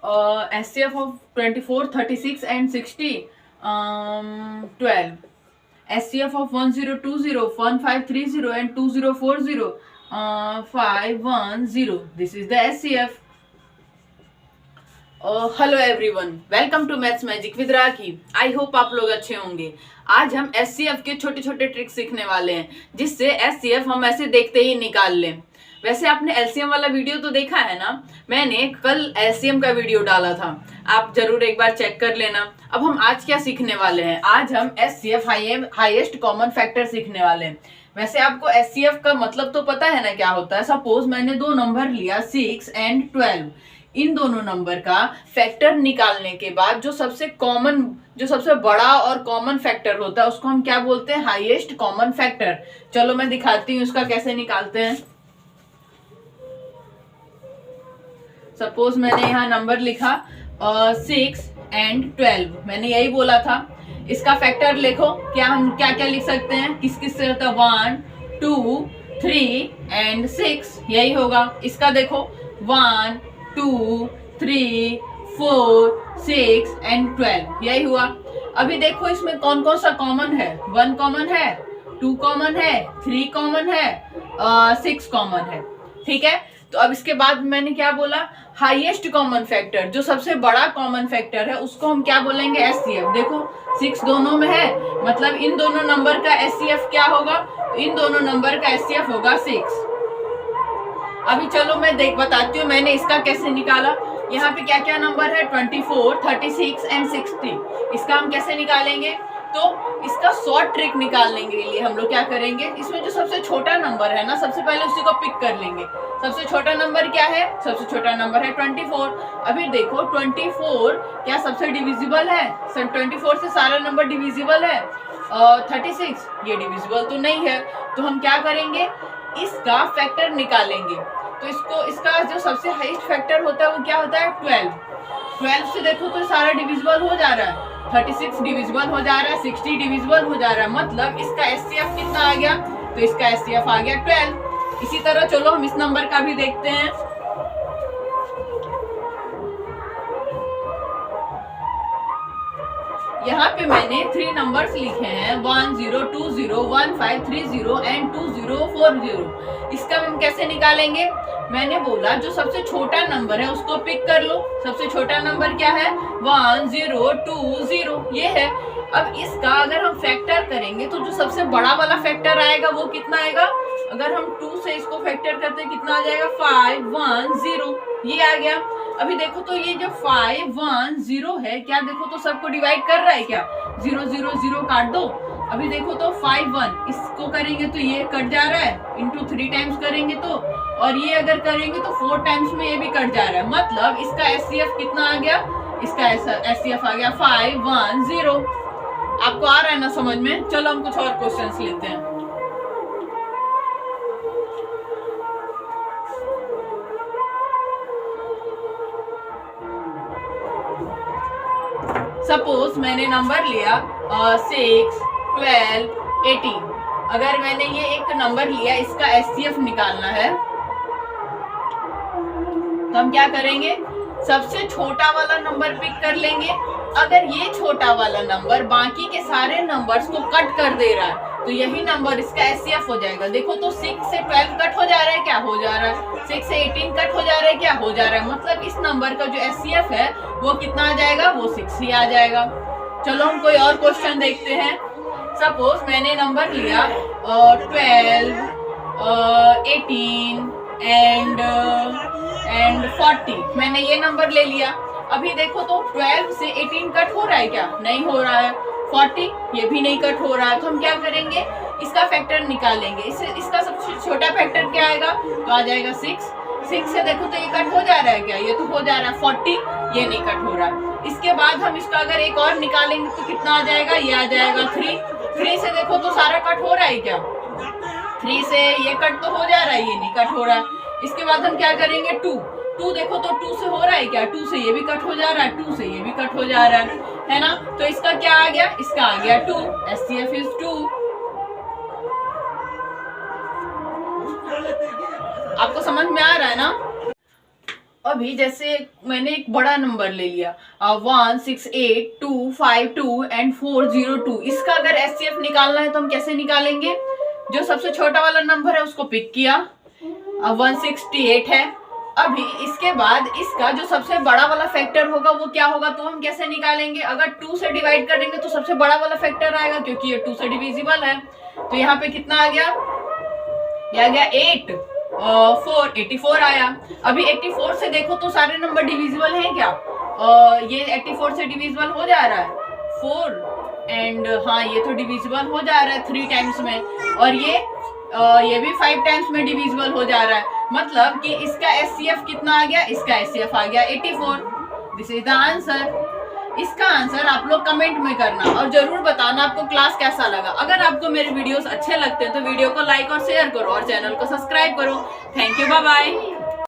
SCF of 24, 36 and 60, 12. SCF of 1020, 1530 and 2040, 510. This is the SCF. Hello everyone, welcome to maths magic with Rakhi. I hope आप लोग अच्छे होंगे। आज हम SCF के छोटे छोटे ट्रिक्स सीखने वाले हैं, जिससे एससीएफ हम ऐसे देखते ही निकाल लें। वैसे आपने एलसीएम वाला वीडियो तो देखा है ना, मैंने कल एलसीएम का वीडियो डाला था, आप जरूर एक बार चेक कर लेना। अब हम आज क्या सीखने वाले हैं, आज हम एससीएफ हाईएस्ट कॉमन फैक्टर सीखने वाले हैं। वैसे आपको एससीएफ का मतलब तो पता है ना क्या होता है। सपोज मैंने दो नंबर लिया 6 एंड 12, इन दोनों नंबर का फैक्टर निकालने के बाद जो सबसे बड़ा और कॉमन फैक्टर होता है उसको हम क्या बोलते हैं, हाईएस्ट कॉमन फैक्टर। चलो मैं दिखाती हूँ उसका कैसे निकालते हैं। सपोज मैंने यहाँ नंबर लिखा 6 एंड 12, मैंने यही बोला था। इसका फैक्टर लिखो, हम क्या क्या लिख सकते हैं, किस किस से होता है, 1, 2, 3 एंड 6, यही होगा। इसका देखो 1, 2, 3, 4, 6 एंड 12, यही हुआ। अभी देखो इसमें कौन कौन सा कॉमन है, 1 कॉमन है, 2 कॉमन है, 3 कॉमन है, 6 कॉमन है। ठीक है, तो अब इसके बाद मैंने क्या बोला, हाईएस्ट कॉमन फैक्टर, जो सबसे बड़ा कॉमन फैक्टर है उसको हम क्या बोलेंगे, एससीएफ। देखो 6 दोनों में है, मतलब इन दोनों नंबर का एससीएफ क्या होगा, तो इन दोनों नंबर का एससीएफ होगा 6। अभी चलो मैं बताती हूँ मैंने इसका कैसे निकाला। यहाँ पे क्या क्या नंबर है, 24, 36 एंड 60। इसका हम कैसे निकालेंगे, तो इसका शॉर्ट ट्रिक निकालने के लिए हम लोग क्या करेंगे, इसमें जो सबसे छोटा नंबर है ना, सबसे पहले उसी को पिक कर लेंगे। सबसे छोटा नंबर क्या है, सबसे छोटा नंबर है 24। अभी देखो 24 क्या सबसे डिविजिबल है, 24 से सारा नंबर डिविजिबल है। 36 ये डिविजिबल तो नहीं है, तो हम क्या करेंगे, इसका फैक्टर निकालेंगे। तो इसका जो सबसे हाईएस्ट फैक्टर होता है वो क्या होता है, 12। 12 से देखो तो सारा डिविजिबल हो जा रहा है, 36 डिविजिबल हो जा रहा है, 60 डिविजिबल हो जा रहा है, मतलब इसका एससीएफ कितना आ गया, तो इसका एससीएफ आ गया 12। इसी तरह चलो हम इस नंबर का भी देखते हैं। यहाँ पे मैंने 3 नंबर्स लिखे हैं, 10, 20, 1530 एंड 2040। इसका हम कैसे निकालेंगे, मैंने बोला जो सबसे छोटा नंबर है उसको पिक कर लो। सबसे छोटा नंबर क्या है, 1020, ये है। अब इसका अगर हम फैक्टर करेंगे तो जो सबसे बड़ा वाला फैक्टर आएगा वो कितना आएगा, अगर हम 2 से इसको फैक्टर करते हैं कितना आ जाएगा, 510, ये आ गया। अभी देखो तो ये जो 510 है, क्या देखो तो सबको डिवाइड कर रहा है क्या, 0 0 0 काट दो। अभी देखो तो 51 इसको करेंगे तो ये कट जा रहा है, इंटू 3 टाइम्स करेंगे तो, और ये अगर करेंगे तो 4 टाइम्स में ये भी कट जा रहा है, मतलब इसका एससीएफ कितना आ गया, इसका एससीएफ आ गया 510। आपको आ रहा है ना समझ में। चलो हम कुछ और क्वेश्चंस लेते हैं। सपोज मैंने नंबर लिया 6, 12, 18। अगर मैंने ये एक नंबर लिया, इसका एससीएफ निकालना है, तो हम क्या करेंगे, सबसे छोटा वाला नंबर पिक कर लेंगे। अगर ये छोटा वाला नंबर बाकी के सारे नंबर्स को कट कर दे रहा है तो यही नंबर इसका एससीएफ हो जाएगा। देखो तो 6 से 12 कट हो जा रहा है, क्या हो जा रहा है, 6 से 18 कट हो जा रहा है, क्या हो जा रहा है, मतलब इस नंबर का जो एससीएफ है वो कितना आ जाएगा, वो 6 ही आ जाएगा। चलो हम कोई और क्वेश्चन देखते हैं। सपोज मैंने नंबर लिया 12, 18 एंड 40, मैंने ये नंबर ले लिया। अभी देखो तो 12 से 18 कट हो रहा है क्या, नहीं हो रहा है। 40 ये भी नहीं कट हो रहा है, तो हम क्या करेंगे, इसका फैक्टर निकालेंगे। इसका सबसे छोटा फैक्टर क्या आएगा, तो आ जाएगा 6। 6 से देखो तो ये कट हो जा रहा है क्या, ये तो हो जा रहा है। 40 ये नहीं कट हो रहा है। इसके बाद हम इसका अगर एक और निकालेंगे तो कितना आ जाएगा, ये आ जाएगा 3। 3 से देखो तो सारा कट हो रहा है क्या, 3 से ये कट तो हो जा रहा है, ये नहीं कट हो रहा है। इसके बाद हम क्या करेंगे, 2 देखो तो 2 से हो रहा है क्या, 2 से ये भी कट हो जा रहा है, 2 से ये भी कट हो जा रहा है ना। तो इसका क्या आ गया, इसका आ गया 2, एससीएफ इज 2। आपको समझ में आ रहा है ना। अभी जैसे मैंने एक बड़ा नंबर ले लिया 1 6 8 2 5 2 एंड 4 0 2, इसका अगर HCF निकालना है तो हम कैसे निकालेंगे? जो सबसे छोटा वाला नंबर है उसको पिक किया, 168 है। अभी इसके बाद इसका जो सबसे बड़ा वाला फैक्टर होगा वो क्या होगा, तो हम कैसे निकालेंगे? अगर 2 से डिवाइड करेंगे तो सबसे बड़ा वाला फैक्टर आएगा, क्योंकि ये 2 से डिविजिबल है। तो यहाँ पे कितना आ गया? ये आ गया 8 4 84 आया। अभी 84 से देखो तो सारे नंबर डिविजिबल हैं क्या? ये 84 से डिविजिबल हो जा रहा है 4 एंड हाँ ये तो डिविजिबल हो जा रहा है 3 टाइम्स में, और ये भी 5 टाइम्स में डिविजिबल हो जा रहा है। मतलब कि इसका HCF कितना आ गया? इसका HCF आ गया 84। This is the answer. इसका आंसर आप लोग कमेंट में करना और जरूर बताना आपको क्लास कैसा लगा। अगर आपको मेरे वीडियोस अच्छे लगते हैं तो वीडियो को लाइक और शेयर करो और चैनल को सब्सक्राइब करो। Thank you, bye bye.